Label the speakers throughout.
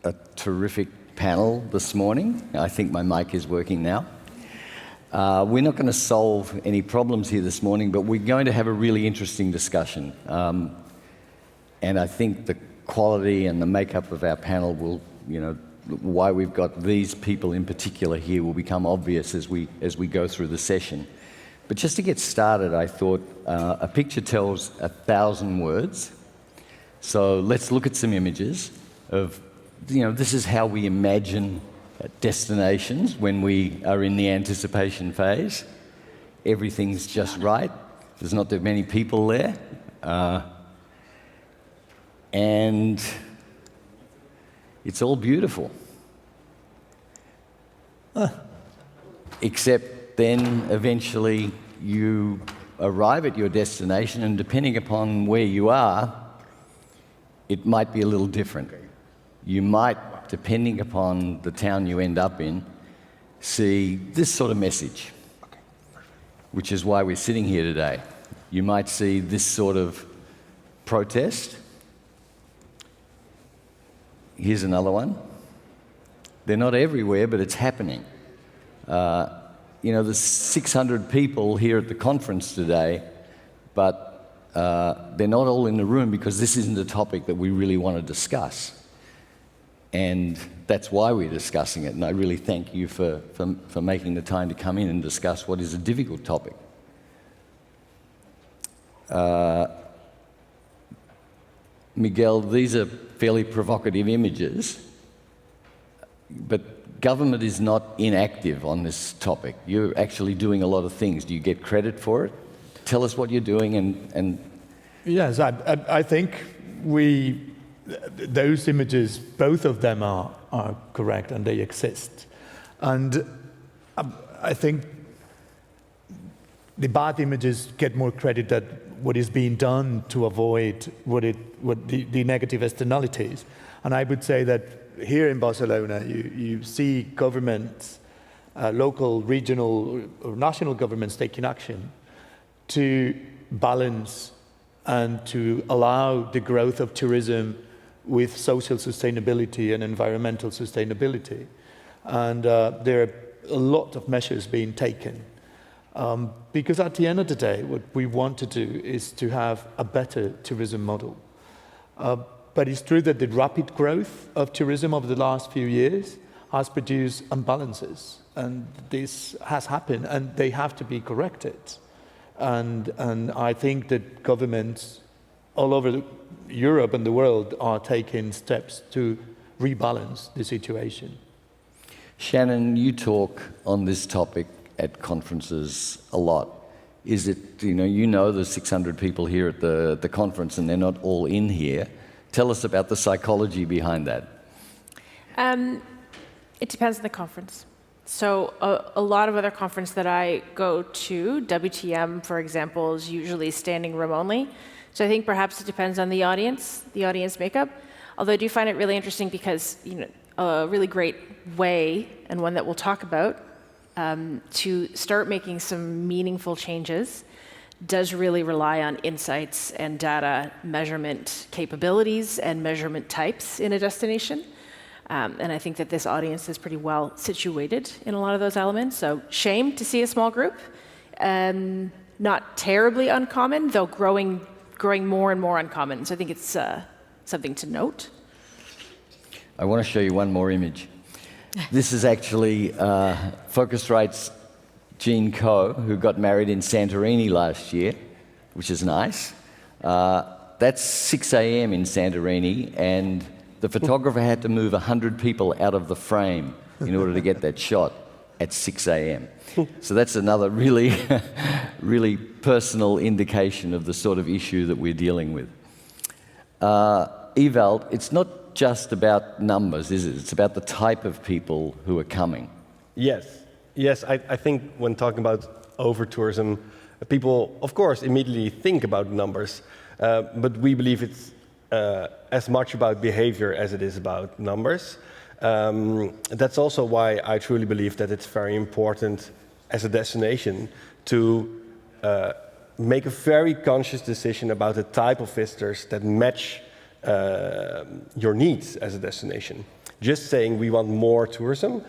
Speaker 1: a terrific panel this morning. I think my mic is working now. We're not going to solve any problems here this morning, but we're going to have a really interesting discussion. And I think the quality and the makeup of our panel will, why we've got these people in particular here will become obvious as we go through the session. But just to get started, I thought a picture tells 1,000 words. So let's look at some images of, this is how we imagine destinations when we are in the anticipation phase. Everything's just right. There's not that many people there. And it's all beautiful. Except then eventually you arrive at your destination, and depending upon where you are, it might be a little different. You might, depending upon the town you end up in, see this sort of message, which is why we're sitting here today. You might see this sort of protest. Here's another one. They're not everywhere, but it's happening. There's 600 people here at the conference today, but they're not all in the room because this isn't a topic that we really want to discuss. And that's why we're discussing it, and I really thank you for making the time to come in and discuss what is a difficult topic. Miguel, these are fairly provocative images, but government is not inactive on this topic. You're actually doing a lot of things. Do you get credit for it? Tell us what you're doing and...
Speaker 2: Yes, I think those images, both of them are correct and they exist. And I think the bad images get more credit than what is being done to avoid the negative externalities. And I would say that here in Barcelona, you see governments, local, regional, or national governments taking action to balance and to allow the growth of tourism with social sustainability and environmental sustainability. And there are a lot of measures being taken. Because at the end of the day, what we want to do is to have a better tourism model. But it's true that the rapid growth of tourism over the last few years has produced imbalances. And this has happened, and they have to be corrected. And I think that governments all over Europe and the world are taking steps to rebalance the situation.
Speaker 1: Shannon, you talk on this topic at conferences a lot. Is it, you know the 600 people here at the conference and they're not all in here. Tell us about the psychology behind that.
Speaker 3: It depends on the conference. So a lot of other conferences that I go to, WTM, for example, is usually standing room only. So I think perhaps it depends on the audience makeup. Although I do find it really interesting because a really great way, and one that we'll talk about, to start making some meaningful changes does really rely on insights and data measurement capabilities and measurement types in a destination. And I think that this audience is pretty well situated in a lot of those elements. So shame to see a small group. Not terribly uncommon, though growing more and more uncommon. So I think it's something to note.
Speaker 1: I want to show you one more image. This is actually Phocuswright's Jean Coe, who got married in Santorini last year, which is nice. That's 6 a.m. in Santorini, and the photographer had to move 100 people out of the frame in order to get that shot at 6 a.m. So that's another really, really personal indication of the sort of issue that we're dealing with. Ewout, it's not just about numbers, is it? It's about the type of people who are coming.
Speaker 4: Yes, I think when talking about over-tourism, people, of course, immediately think about numbers, but we believe it's as much about behavior as it is about numbers. That's also why I truly believe that it's very important as a destination to make a very conscious decision about the type of visitors that match your needs as a destination. Just saying we want more tourism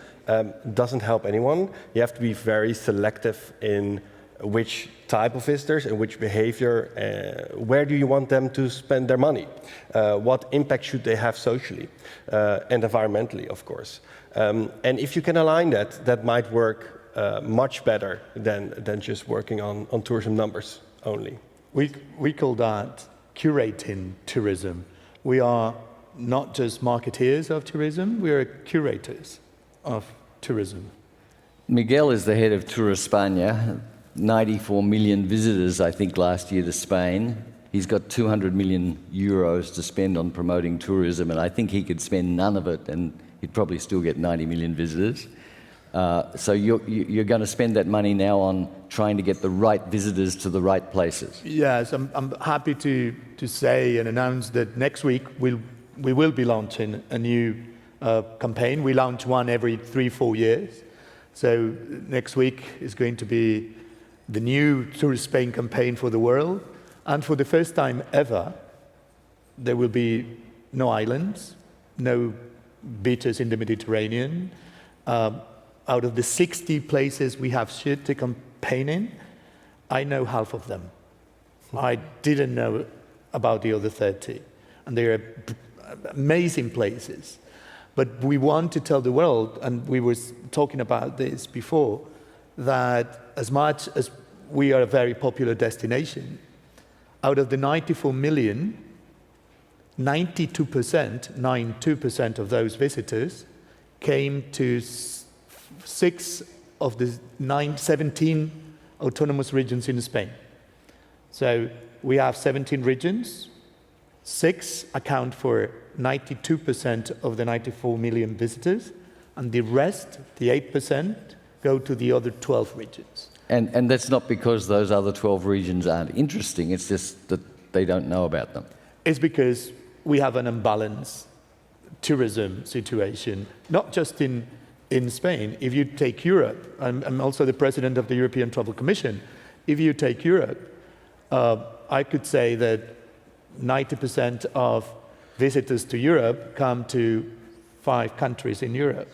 Speaker 4: doesn't help anyone. You have to be very selective in which type of visitors and which behavior, where do you want them to spend their money? What impact should they have socially and environmentally, of course. And if you can align that, that might work much better than just working on tourism numbers only.
Speaker 2: We call that curating tourism. We are not just marketeers of tourism, we are curators of tourism.
Speaker 1: Miguel is the head of Turespaña, 94 million visitors, I think, last year to Spain. He's got 200 million euros to spend on promoting tourism, and I think he could spend none of it, and he'd probably still get 90 million visitors. So you're going to spend that money now on trying to get the right visitors to the right places.
Speaker 2: Yes, I'm happy to say and announce that next week we will be launching a new campaign. We launch one every 3-4 years. So next week is going to be the new Tourist Spain campaign for the world. And for the first time ever, there will be no islands, no beaches in the Mediterranean. Out of the 60 places we have shoot the campaign in, I know half of them. I didn't know about the other 30. And they are amazing places. But we want to tell the world, and we were talking about this before, that as much as we are a very popular destination, out of the 94 million, 92% of those visitors came to 6 of the 17 autonomous regions in Spain. So we have 17 regions, 6 account for 92% of the 94 million visitors, and the rest, the 8%, go to the other 12 regions.
Speaker 1: And that's not because those other 12 regions aren't interesting, it's just that they don't know about them.
Speaker 2: It's because we have an unbalanced tourism situation, not just in Spain. If you take Europe, I'm also the president of the European Travel Commission. If you take Europe, I could say that 90% of visitors to Europe come to 5 countries in Europe,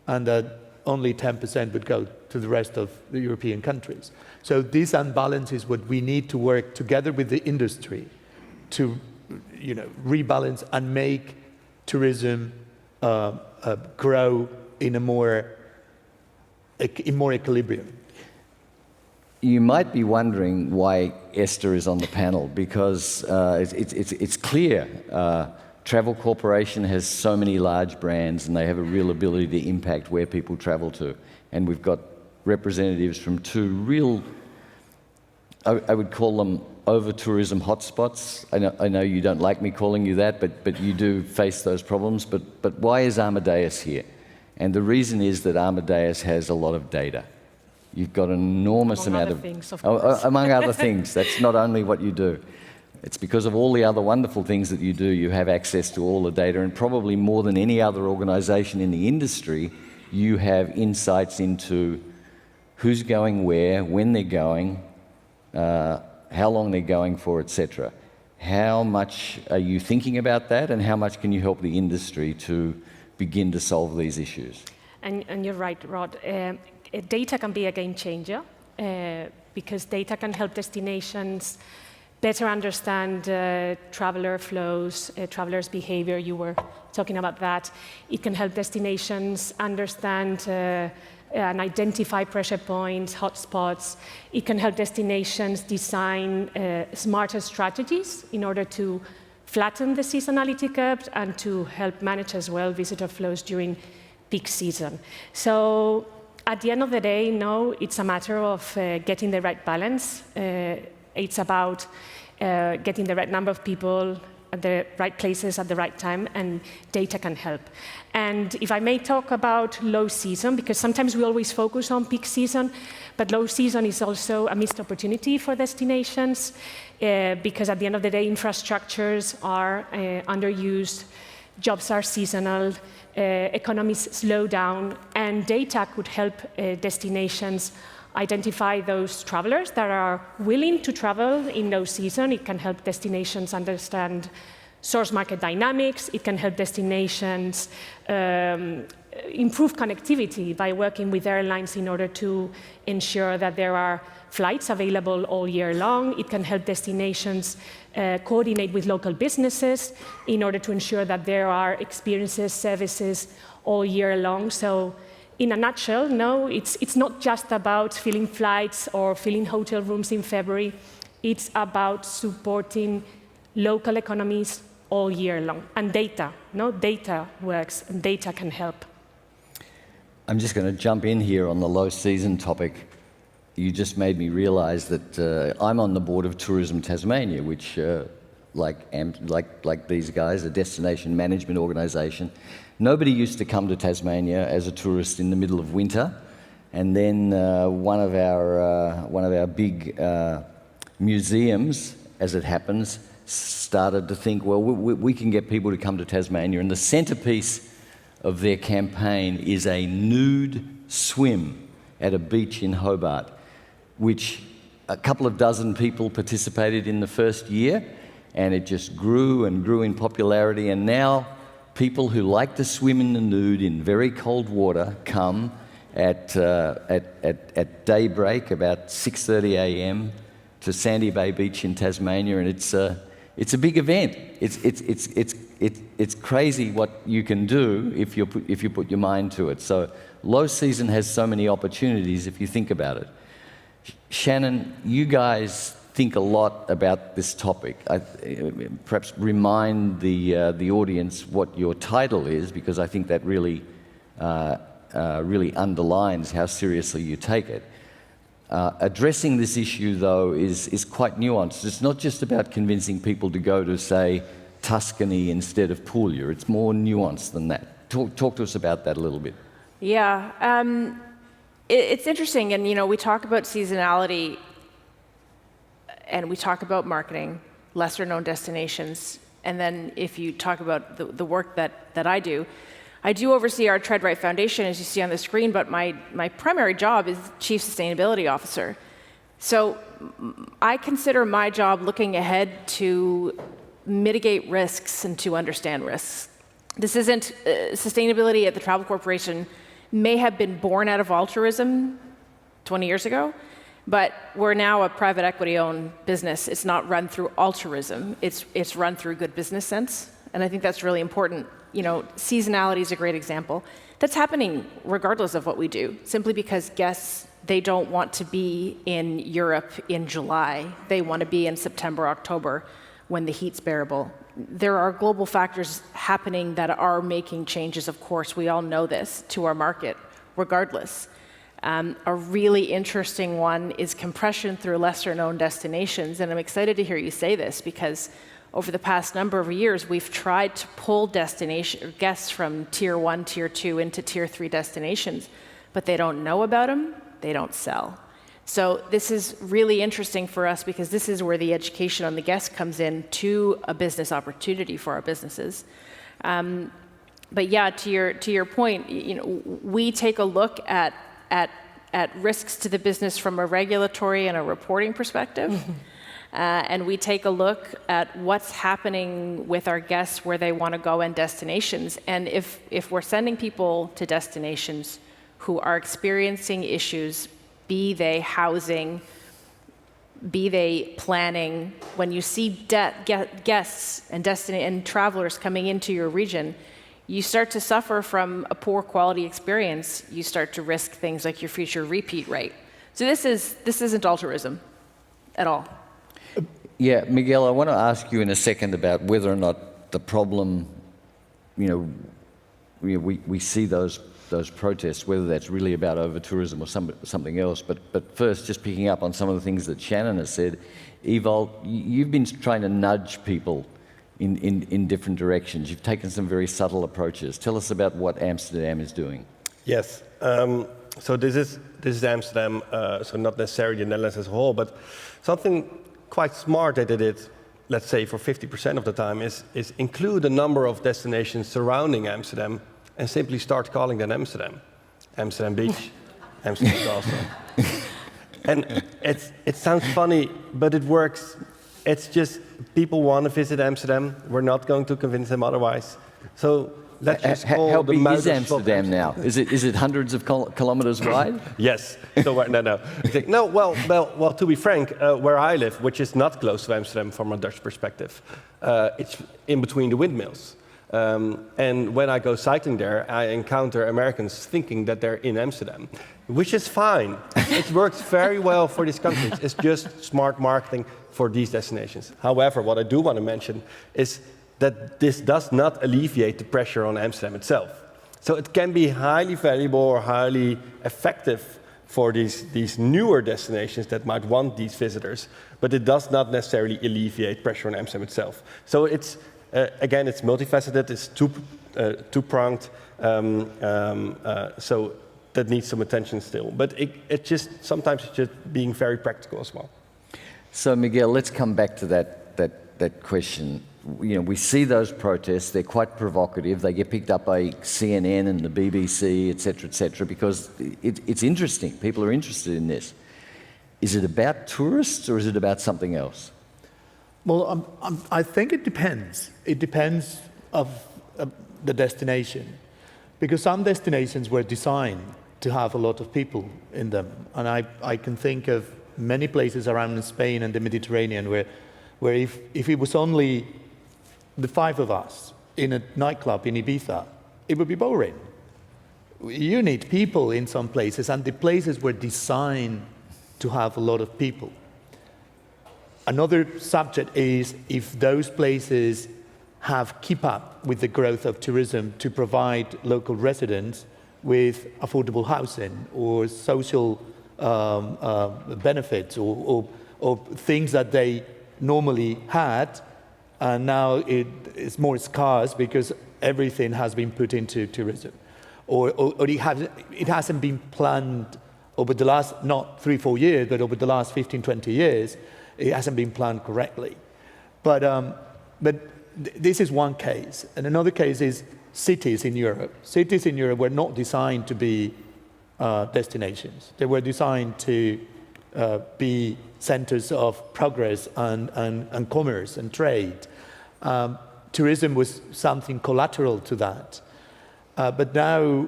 Speaker 2: and that only 10% would go to the rest of the European countries. So this unbalance is what we need to work together with the industry to, rebalance and make tourism grow in more equilibrium.
Speaker 1: You might be wondering why Esther is on the panel, because it's clear. Travel Corporation has so many large brands, and they have a real ability to impact where people travel to. And we've got representatives from 2 real, I would call them over-tourism hotspots. I know you don't like me calling you that, but you do face those problems. But why is Amadeus here? And the reason is that Amadeus has a lot of data. You've got an enormous amount of
Speaker 3: things, of course.
Speaker 1: Among other things. That's not only what you do. It's because of all the other wonderful things that you do, you have access to all the data, and probably more than any other organization in the industry, you have insights into who's going where, when they're going, how long they're going for, etc. How much are you thinking about that, and how much can you help the industry to begin to solve these issues?
Speaker 5: And you're right, Rod. Data can be a game changer because data can help destinations better understand traveler flows, travelers' behavior. You were talking about that. It can help destinations understand and identify pressure points, hotspots. It can help destinations design smarter strategies in order to flatten the seasonality curve and to help manage as well visitor flows during peak season. So at the end of the day, no, it's a matter of getting the right balance. It's about getting the right number of people at the right places at the right time, and data can help. And if I may talk about low season, because sometimes we always focus on peak season, but low season is also a missed opportunity for destinations, because at the end of the day, infrastructures are underused, jobs are seasonal, economies slow down, and data could help destinations identify those travelers that are willing to travel in low season. It can help destinations understand source market dynamics. It can help destinations improve connectivity by working with airlines in order to ensure that there are flights available all year long. It can help destinations coordinate with local businesses in order to ensure that there are experiences, services all year long. So in a nutshell, no, it's not just about filling flights or filling hotel rooms in February. It's about supporting local economies all year long. And data, data works, and data can help.
Speaker 1: I'm just going to jump in here on the low season topic. You just made me realize that I'm on the board of Tourism Tasmania, which, like these guys, a destination management organisation. Nobody used to come to Tasmania as a tourist in the middle of winter, and then one of our big museums, as it happens, started to think, well, we can get people to come to Tasmania, and the centrepiece of their campaign is a nude swim at a beach in Hobart, which a couple of dozen people participated in the first year, and it just grew and grew in popularity. And now people who like to swim in the nude in very cold water come at daybreak, about 6:30 a.m. to Sandy Bay Beach in Tasmania, and it's a big event. It's crazy what you can do if you put your mind to it. So low season has so many opportunities if you think about it. Shannon, you guys think a lot about this topic. Perhaps remind the audience what your title is, because I think that really underlines how seriously you take it. Addressing this issue, though, is quite nuanced. It's not just about convincing people to go to, say, Tuscany instead of Puglia. It's more nuanced than that. Talk to us about that a little bit.
Speaker 3: Yeah, it's interesting, and we talk about seasonality, and we talk about marketing, lesser-known destinations, and then if you talk about the work that I do oversee our TreadRight Foundation, as you see on the screen, but my primary job is Chief Sustainability Officer. So I consider my job looking ahead to mitigate risks and to understand risks. This isn't sustainability at the Travel Corporation may have been born out of altruism 20 years ago, but we're now a private equity-owned business. It's not run through altruism. It's run through good business sense, and I think that's really important. Seasonality is a great example. That's happening regardless of what we do, simply because guests, they don't want to be in Europe in July. They want to be in September, October, when the heat's bearable. There are global factors happening that are making changes, of course, we all know this, to our market, regardless. A really interesting one is compression through lesser-known destinations, and I'm excited to hear you say this, because over the past number of years, we've tried to pull guests from Tier 1, Tier 2 into Tier 3 destinations, but they don't know about them, they don't sell. So this is really interesting for us, because this is where the education on the guest comes in to a business opportunity for our businesses. But yeah, to your point, we take a look at risks to the business from a regulatory and a reporting perspective. And we take a look at what's happening with our guests, where they want to go, and destinations. And if we're sending people to destinations who are experiencing issues, be they housing, be they planning, when you see guests and travelers coming into your region, you start to suffer from a poor quality experience. You start to risk things like your future repeat rate. So this isn't altruism at all.
Speaker 1: Yeah, Miguel, I want to ask you in a second about whether or not the problem, we see those protests, whether that's really about over-tourism or something else. But first, just picking up on some of the things that Shannon has said, Ewout, you've been trying to nudge people in different directions. You've taken some very subtle approaches. Tell us about what Amsterdam is doing.
Speaker 4: Yes. So this is Amsterdam, so not necessarily the Netherlands as a whole, but something quite smart that they did, let's say for 50% of the time, is include a number of destinations surrounding Amsterdam and simply start calling them Amsterdam. Amsterdam Beach, Amsterdam Castle. And it sounds funny, but it works. It's just people want to visit Amsterdam. We're not going to convince them otherwise. So let's just call
Speaker 1: How
Speaker 4: the
Speaker 1: big is
Speaker 4: Muiderslot
Speaker 1: Amsterdam now? Is it hundreds of kilometers wide?
Speaker 4: Yes. So no. Okay. No. Well. To be frank, where I live, which is not close to Amsterdam from a Dutch perspective, it's in between the windmills. And when I go cycling there, I encounter Americans thinking that they're in Amsterdam, which is fine. It works very well for these countries. It's just smart marketing for these destinations. However, what I do want to mention is that this does not alleviate the pressure on Amsterdam itself. So it can be highly valuable or highly effective for these newer destinations that might want these visitors, but it does not necessarily alleviate pressure on Amsterdam itself. So it's again, it's multifaceted, it's two-pronged, so that needs some attention still. But sometimes it's just being very practical as well.
Speaker 1: So Miguel, let's come back to that question. You know, we see those protests, they're quite provocative, they get picked up by CNN and the BBC, et cetera, because it's interesting, people are interested in this. Is it about tourists or is it about something else?
Speaker 2: Well, I think it depends. It depends of the destination, because some destinations were designed to have a lot of people in them, and I can think of many places around in Spain and the Mediterranean where if it was only the 5 of us in a nightclub in Ibiza, it would be boring. You need people in some places, and the places were designed to have a lot of people. Another subject is if those places keep up with the growth of tourism to provide local residents with affordable housing or social benefits or things that they normally had, and now it is more scarce because everything has been put into tourism, or it hasn't been planned over the last not 3-4 years, but over the last 15-20 years. It hasn't been planned correctly. But this is one case. And another case is cities in Europe. Cities in Europe were not designed to be destinations. They were designed to be centers of progress and commerce and trade. Tourism was something collateral to that. But now,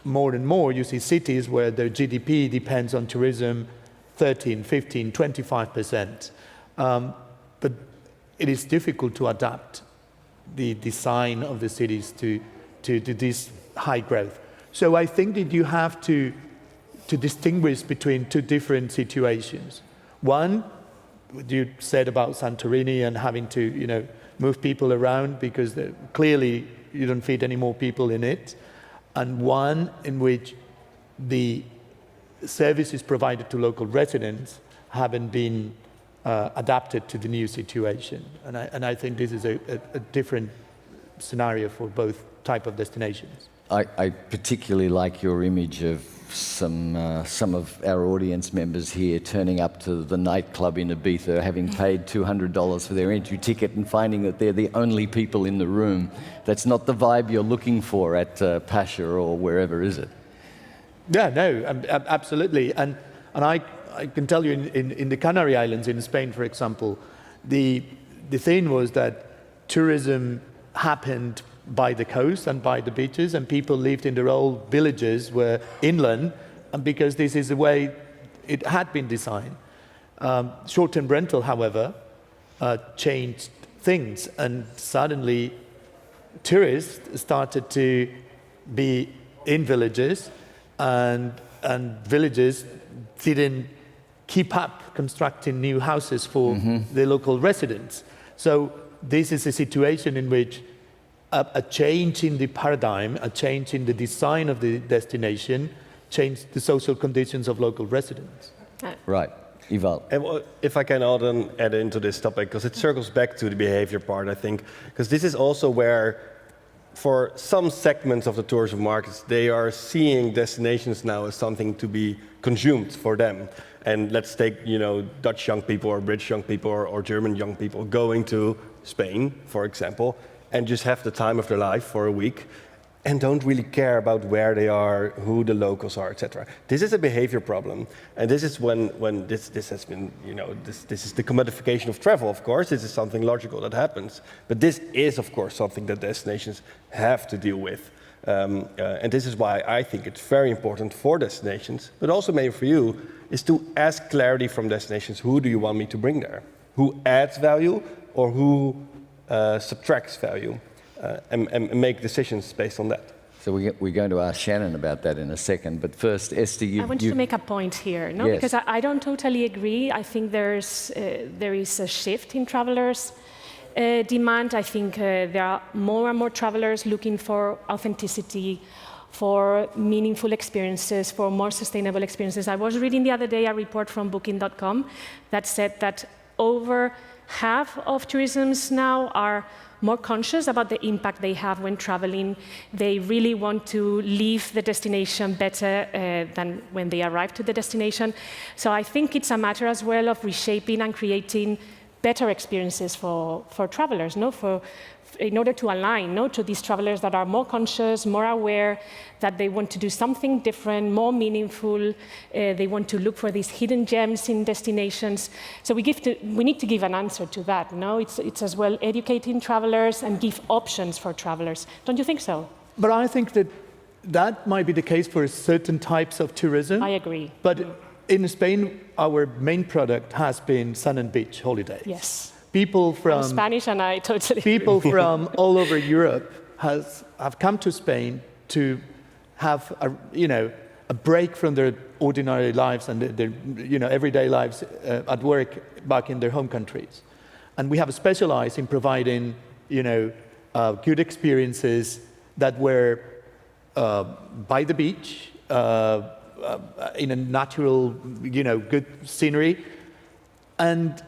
Speaker 2: more and more, you see cities where their GDP depends on tourism 13, 15, 25%. But it is difficult to adapt the design of the cities to this high growth. So I think that you have to distinguish between two different situations. One, what you said about Santorini and having to move people around because clearly you don't fit any more people in it. And one in which the services provided to local residents haven't been adapted to the new situation. And I think this is a different scenario for both type of destinations.
Speaker 1: I particularly like your image of some of our audience members here turning up to the nightclub in Ibiza, having paid $200 for their entry ticket and finding that they're the only people in the room. That's not the vibe you're looking for at Pasha or wherever, is it?
Speaker 2: Yeah, no, absolutely. And I can tell you in the Canary Islands in Spain, for example, the thing was that tourism happened by the coast and by the beaches, and people lived in their old villages were inland, and because this is the way it had been designed. Short-term rental, however, changed things, and suddenly tourists started to be in villages, and villages didn't keep up constructing new houses for the local residents. So this is a situation in which a change in the paradigm, a change in the design of the destination, changed the social conditions of local residents.
Speaker 1: Right. Ewout.
Speaker 4: And if I can add into this topic, because it circles back to the behavior part, I think, because this is also where, for some segments of the tourism markets, they are seeing destinations now as something to be consumed for them. And let's take, Dutch young people or British young people or German young people going to Spain, for example, and just have the time of their life for a week. and don't really care about where they are, who the locals are, etc. This is a behavior problem, and this is when this has been, this is the commodification of travel. Of course, this is something logical that happens, but this is, of course, something that destinations have to deal with, and this is why I think it's very important for destinations, but also maybe for you, is to ask clarity from destinations. Who do you want me to bring there? Who adds value, or who subtracts value? And make decisions based on that.
Speaker 1: So we're going to ask Shannon about that in a second, but first, Esther,
Speaker 5: I want to make a point here, no?
Speaker 1: Yes.
Speaker 5: Because I don't totally agree. I think there is a shift in travelers' demand. I think there are more and more travelers looking for authenticity, for meaningful experiences, for more sustainable experiences. I was reading the other day a report from Booking.com that said that over half of tourisms now are more conscious about the impact they have when traveling. They really want to leave the destination better than when they arrive to the destination. So I think it's a matter as well of reshaping and creating better experiences for travelers, in order to align to these travelers that are more conscious, more aware, that they want to do something different, more meaningful. They want to look for these hidden gems in destinations. So we need to give an answer to that. It's as well educating travelers and give options for travelers. Don't you think so?
Speaker 2: But I think that might be the case for certain types of tourism.
Speaker 5: I agree.
Speaker 2: But in Spain, our main product has been sun and beach holidays.
Speaker 5: Yes.
Speaker 2: People from
Speaker 5: I'm Spanish, and I totally
Speaker 2: people from all over Europe have come to Spain to have a break from their ordinary lives and their everyday lives at work back in their home countries, and we have specialized in providing good experiences that were by the beach in a natural good scenery, and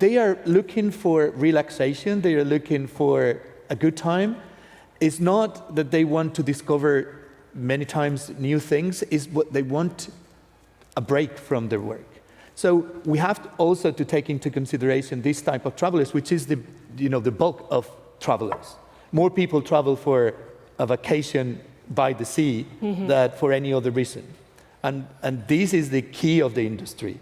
Speaker 2: they are looking for relaxation, they are looking for a good time. It's not that they want to discover many times new things, it's what they want, a break from their work. So we have also to take into consideration this type of travelers, which is the bulk of travelers. More people travel for a vacation by the sea than for any other reason. And this is the key of the industry.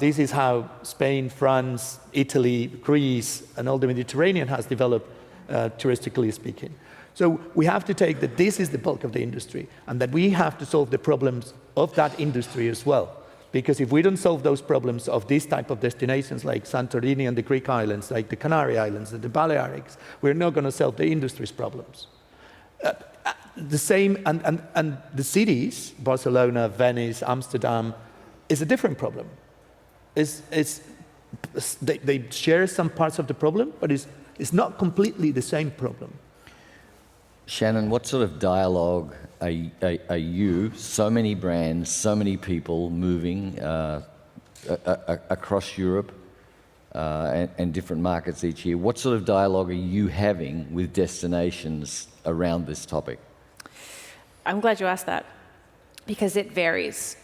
Speaker 2: This is how Spain, France, Italy, Greece, and all the Mediterranean has developed, touristically speaking. So we have to take that this is the bulk of the industry, and that we have to solve the problems of that industry as well. Because if we don't solve those problems of this type of destinations, like Santorini and the Greek islands, like the Canary Islands, and the Balearics, we're not going to solve the industry's problems. The same, and the cities, Barcelona, Venice, Amsterdam, is a different problem. They share some parts of the problem, but it's not completely the same problem.
Speaker 1: Shannon, what sort of dialogue are you, so many brands, so many people moving across Europe and different markets each year, what sort of dialogue are you having with destinations around this topic?
Speaker 3: I'm glad you asked that, because it varies.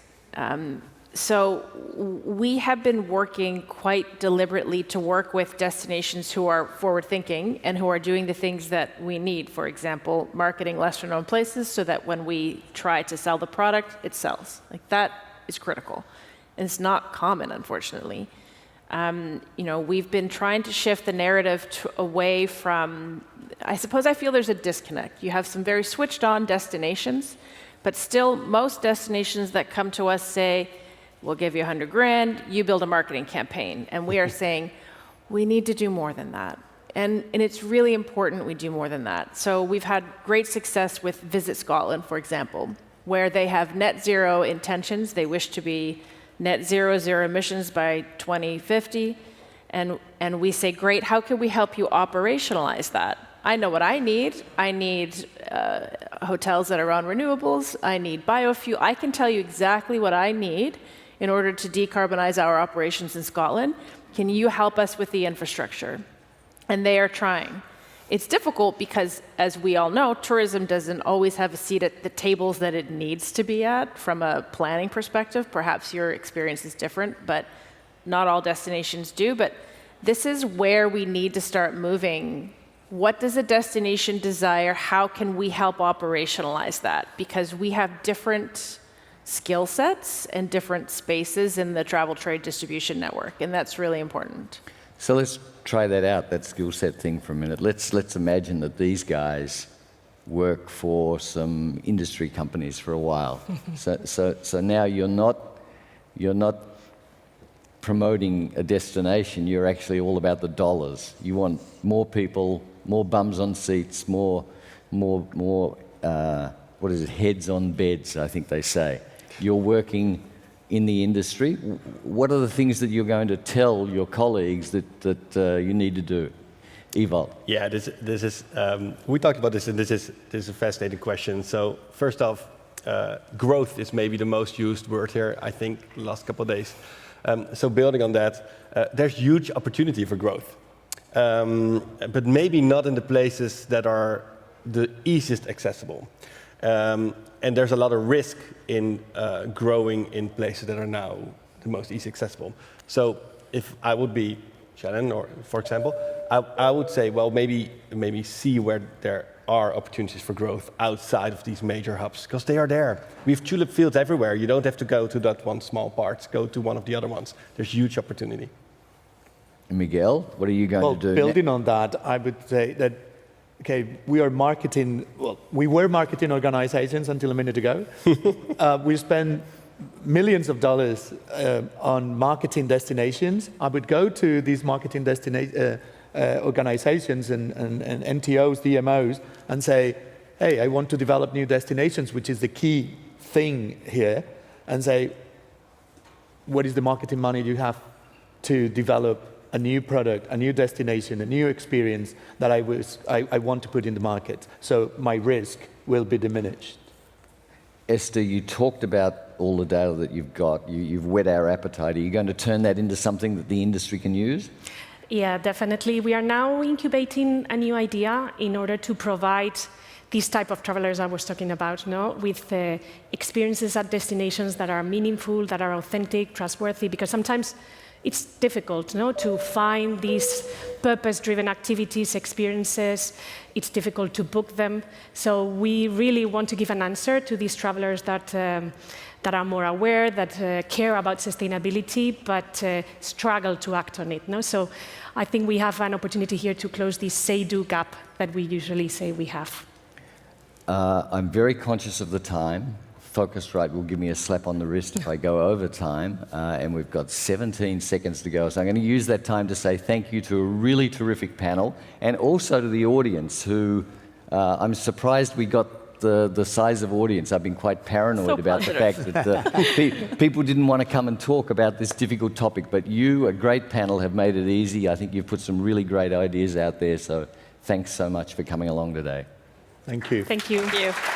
Speaker 3: So we have been working quite deliberately to work with destinations who are forward-thinking and who are doing the things that we need. For example, marketing lesser-known places so that when we try to sell the product, it sells. Like, that is critical. And it's not common, unfortunately. We've been trying to shift the narrative away from, I suppose I feel there's a disconnect. You have some very switched-on destinations, but still most destinations that come to us say, we'll give you 100 grand, you build a marketing campaign. And we are saying, we need to do more than that. And it's really important we do more than that. So we've had great success with Visit Scotland, for example, where they have net zero intentions. They wish to be net zero emissions by 2050. And we say, great, how can we help you operationalize that? I know what I need. I need hotels that are on renewables. I need biofuel. I can tell you exactly what I need in order to decarbonize our operations in Scotland. Can you help us with the infrastructure? And they are trying. It's difficult because, as we all know, tourism doesn't always have a seat at the tables that it needs to be at from a planning perspective. Perhaps your experience is different, but not all destinations do. But this is where we need to start moving what does a destination desire? How can we help operationalize that? Because we have different skill sets and different spaces in the travel trade distribution network, and that's really important.
Speaker 1: So let's try that out, that skill set thing for a minute. Let's imagine that these guys work for some industry companies for a while. So now you're not promoting a destination, you're actually all about the dollars. You want more people, more bums on seats, more what is it, heads on beds, I think they say. You're working in the industry. What are the things that you're going to tell your colleagues that you need to do? Ewout.
Speaker 4: Yeah, this is we talked about this, and this is a fascinating question. So first off, growth is maybe the most used word here, I think, the last couple of days. So building on that, there's huge opportunity for growth, but maybe not in the places that are the easiest accessible. And there's a lot of risk in growing in places that are now the most easy accessible. So if I would be Shannon, or for example, I would say, well, maybe see where there are opportunities for growth outside of these major hubs, because they are there. We have tulip fields everywhere. You don't have to go to that one small part. Go to one of the other ones. There's huge opportunity.
Speaker 1: Miguel, what are you going to do?
Speaker 2: Building on that, I would say that, okay, we were marketing organizations until a minute ago. We spend millions of dollars on marketing destinations. I would go to these marketing organizations and NTOs, DMOs, and say, hey, I want to develop new destinations, which is the key thing here, and say, what is the marketing money you have to develop a new product, a new destination, a new experience that I want to put in the market, so my risk will be diminished.
Speaker 1: Esther, you talked about all the data that you've got. You've whet our appetite. Are you going to turn that into something that the industry can use?
Speaker 5: Yeah, definitely. We are now incubating a new idea in order to provide these type of travelers I was talking about, with experiences at destinations that are meaningful, that are authentic, trustworthy, because sometimes it's difficult to find these purpose-driven activities, experiences. It's difficult to book them. So we really want to give an answer to these travelers that are more aware, that care about sustainability, but struggle to act on it. So I think we have an opportunity here to close this say-do gap that we usually say we have.
Speaker 1: I'm very conscious of the time. Phocuswright will give me a slap on the wrist if I go over time, and we've got 17 seconds to go. So I'm going to use that time to say thank you to a really terrific panel, and also to the audience who, I'm surprised we got the size of audience. I've been quite paranoid about the fact that people didn't want to come and talk about this difficult topic, but you, a great panel, have made it easy. I think you've put some really great ideas out there, so thanks so much for coming along today.
Speaker 2: Thank you.
Speaker 5: Thank you.
Speaker 3: Thank you.